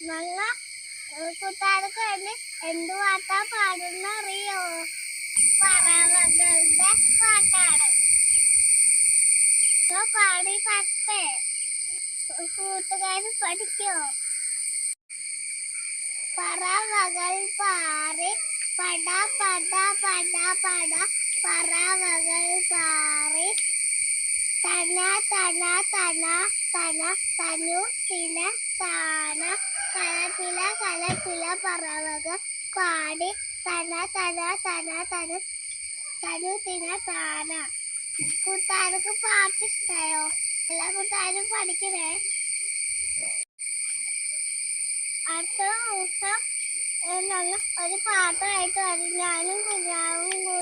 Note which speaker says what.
Speaker 1: നല്ല കൂട്ടുകാർക്ക് വേണ്ടി എന്ത് പാട്ടാ പാടുന്ന അറിയോ? പറവകളുടെ പാട്ടാണ്. പാടി തട്ടേ കൂട്ടുകാർ പഠിക്കോ? പറവകൾ പാറി പട പട പട പട പറവകൾ പാറി തന തന തന തന തനു തിന താന കലപില കലപില പറവകൾ പാടി തന തന തന തന തനു തിന താന. കൂട്ടുകാർക്ക് പാട്ട് ഇഷ്ടായോ? എല്ലാ കൂട്ടുകാരും പഠിക്കണേ. അടുത്ത ദിവസം ഞങ്ങൾ ഒരു പാട്ടുമായിട്ട് വരും. ഞാനും കുഞ്ഞാവും കൂടി